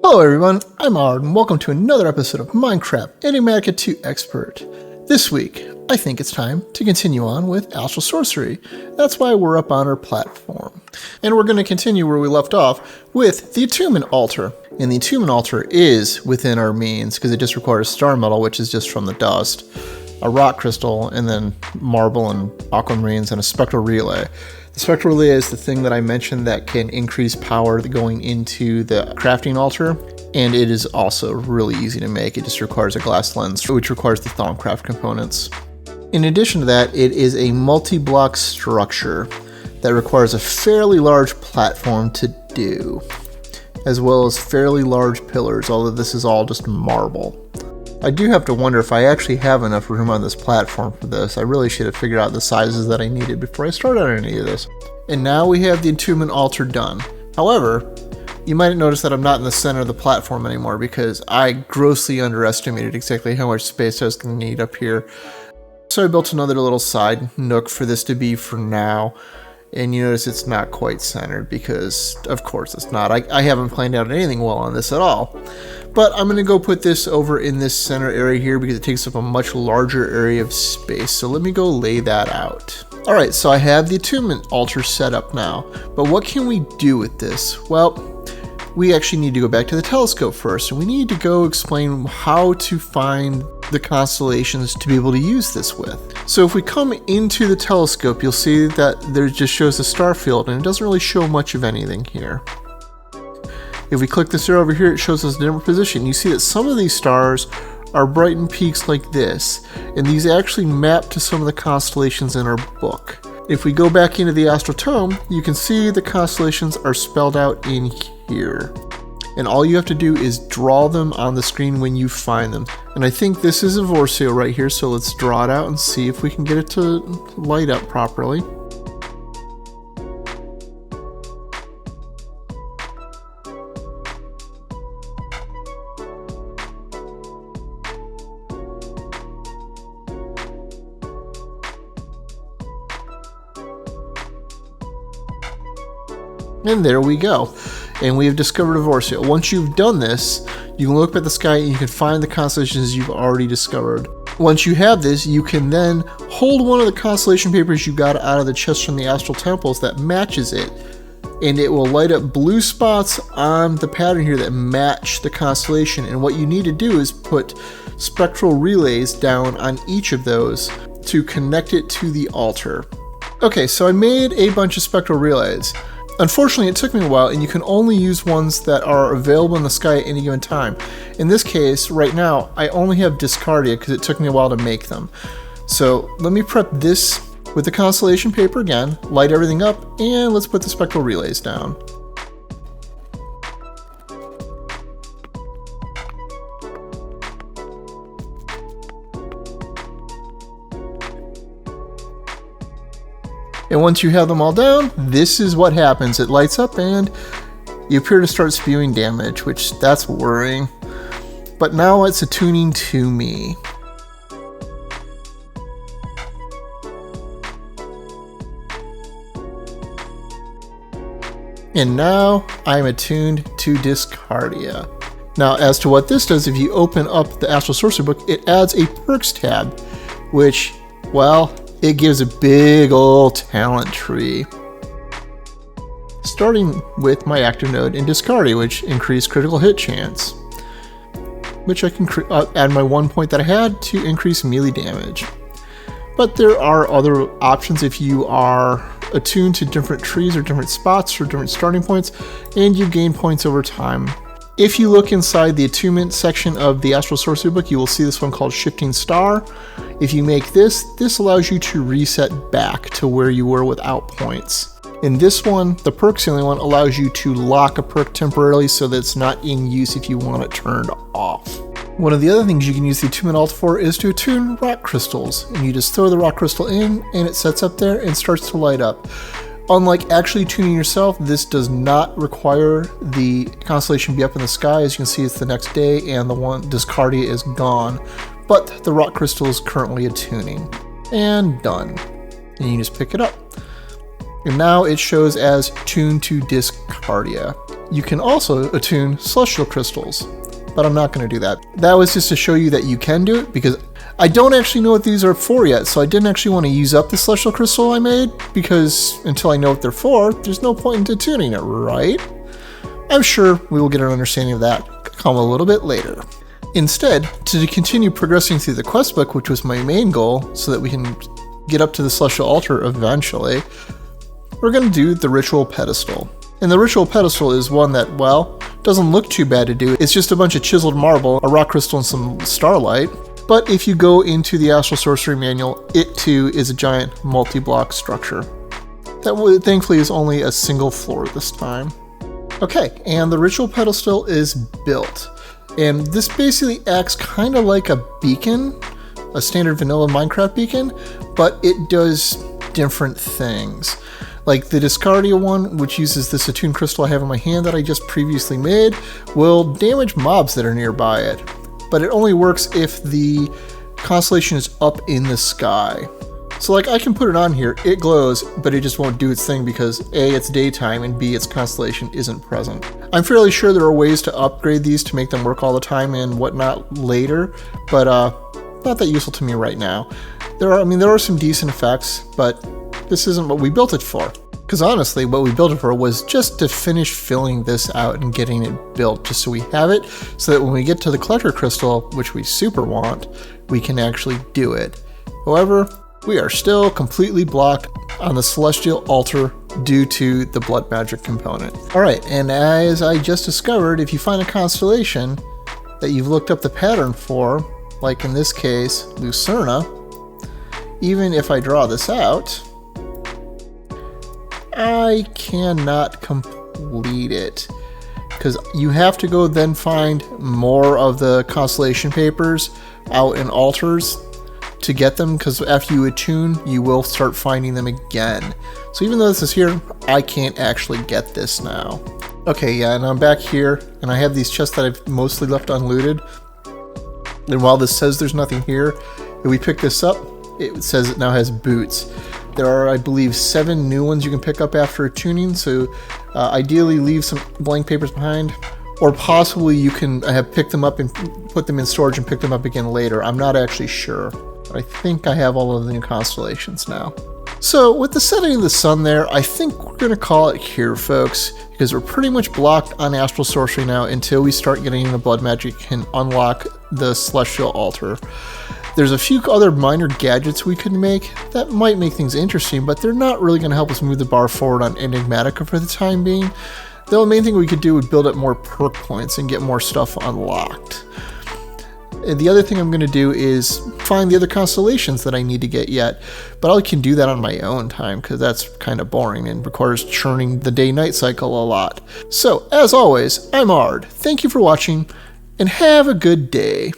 Hello everyone, I'm Ard, and welcome to another episode of Minecraft Enigmatica 2 Expert. This week, I think it's time to continue on with Astral Sorcery. That's why we're up on our platform. And we're going to continue where we left off with the Attunement Altar. And the Attunement Altar is within our means, because it just requires star metal, which is just from the dust, a rock crystal, and then marble and aquamarines, and a spectral relay. The spectral relay is the thing that I mentioned that can increase power going into the crafting altar, and it is also really easy to make. It just requires a glass lens, which requires the Thaumcraft components. In addition to that, it is a multi-block structure that requires a fairly large platform to do, as well as fairly large pillars, although this is all just marble. I do have to wonder if I actually have enough room on this platform for this. I really should have figured out the sizes that I needed before I started on any of this. And now we have the Attunement Altar done. However, you might notice that I'm not in the center of the platform anymore because I grossly underestimated exactly how much space I was going to need up here. So I built another little side nook for this to be for now. And you notice it's not quite centered because, of course, it's not. I haven't planned out anything well on this at all. But I'm going to go put this over in this center area here because it takes up a much larger area of space. So let me go lay that out. Alright, so I have the Attunement Altar set up now. But what can we do with this? Well, we actually need to go back to the telescope first. And we need to go explain how to find the constellations to be able to use this with. So if we come into the telescope, you'll see that there just shows a star field and it doesn't really show much of anything here. If we click this arrow over here, it shows us a different position. You see that some of these stars are brightened peaks like this, and these actually map to some of the constellations in our book. If we go back into the Astral Tome, you can see the constellations are spelled out in here. And all you have to do is draw them on the screen when you find them. And I think this is a Vorcio right here, so let's draw it out and see if we can get it to light up properly. And there we go. And we have discovered a Vorcio. Once you've done this, you can look at the sky and you can find the constellations you've already discovered. Once you have this, you can then hold one of the constellation papers you got out of the chest from the Astral Temples that matches it. And it will light up blue spots on the pattern here that match the constellation. And what you need to do is put spectral relays down on each of those to connect it to the altar. Okay, so I made a bunch of spectral relays. Unfortunately, it took me a while, and you can only use ones that are available in the sky at any given time. In this case, right now, I only have Discardia because it took me a while to make them. So let me prep this with the constellation paper again, light everything up, and let's put the spectral relays down. And once you have them all down, this is what happens. It lights up and you appear to start spewing damage, which that's worrying. But now it's attuning to me. And now I'm attuned to Discardia. Now, as to what this does, if you open up the Astral Sorcery book, it adds a perks tab, which, well, it gives a big old talent tree. Starting with my active node in Discardia, which increased critical hit chance, which I can add my 1 point that I had to increase melee damage. But there are other options if you are attuned to different trees or different spots or different starting points, and you gain points over time. If you look inside the attunement section of the Astral Sorcery book, you will see this one called Shifting Star. If you make this allows you to reset back to where you were without points. In this one, the perk ceiling one allows you to lock a perk temporarily so that it's not in use if you want it turned off. One of the other things you can use the Attunement Altar for is to attune rock crystals. And you just throw the rock crystal in and it sets up there and starts to light up. Unlike actually tuning yourself, this does not require the constellation be up in the sky. As you can see, it's the next day and the one Discardia is gone. But the rock crystal is currently attuning. And done. And you just pick it up. And now it shows as tuned to Discardia. You can also attune celestial crystals, but I'm not going to do that. That was just to show you that you can do it, because I don't actually know what these are for yet, so I didn't actually want to use up the celestial crystal I made, because until I know what they're for, there's no point in attuning it, right? I'm sure we will get an understanding of that come a little bit later. Instead, to continue progressing through the quest book, which was my main goal, so that we can get up to the celestial altar eventually, we're going to do the ritual pedestal. And the ritual pedestal is one that, well, doesn't look too bad to do. It's just a bunch of chiseled marble, a rock crystal, and some starlight. But if you go into the Astral Sorcery manual, it too is a giant multi-block structure. That thankfully is only a single floor this time. Okay, and the ritual pedestal is built. And this basically acts kind of like a beacon, a standard vanilla Minecraft beacon, but it does different things. Like the Discardia one, which uses this attune crystal I have in my hand that I just previously made, will damage mobs that are nearby it. But it only works if the constellation is up in the sky. So like I can put it on here, it glows, but it just won't do its thing because A, it's daytime, and B, its constellation isn't present. I'm fairly sure there are ways to upgrade these to make them work all the time and whatnot later, but not that useful to me right now. There are some decent effects, but this isn't what we built it for. Because honestly, what we built it for was just to finish filling this out and getting it built, just so we have it, so that when we get to the collector crystal, which we super want, we can actually do it. However, we are still completely blocked on the celestial altar due to the blood magic component. Alright, and as I just discovered, if you find a constellation that you've looked up the pattern for, like in this case, Lucerna, even if I draw this out, I cannot complete it, because you have to go then find more of the constellation papers out in altars to get them, because after you attune, you will start finding them again. So even though this is here, I can't actually get this now. Okay, yeah, and I'm back here, and I have these chests that I've mostly left unlooted. And while this says there's nothing here, if we pick this up, it says it now has boots. There are, I believe, 7 new ones you can pick up after attuning, so ideally leave some blank papers behind, or possibly you can have picked them up and put them in storage and pick them up again later. I'm not actually sure, but I think I have all of the new constellations now. So with the setting of the sun there, I think we're going to call it here, folks, because we're pretty much blocked on Astral Sorcery now until we start getting into blood magic and unlock the celestial altar. There's a few other minor gadgets we could make that might make things interesting, but they're not really going to help us move the bar forward on Enigmatica for the time being. The main thing we could do would build up more perk points and get more stuff unlocked. And the other thing I'm going to do is find the other constellations that I need to get yet, but I can do that on my own time because that's kind of boring and requires churning the day-night cycle a lot. So, as always, I'm Ard. Thank you for watching, and have a good day.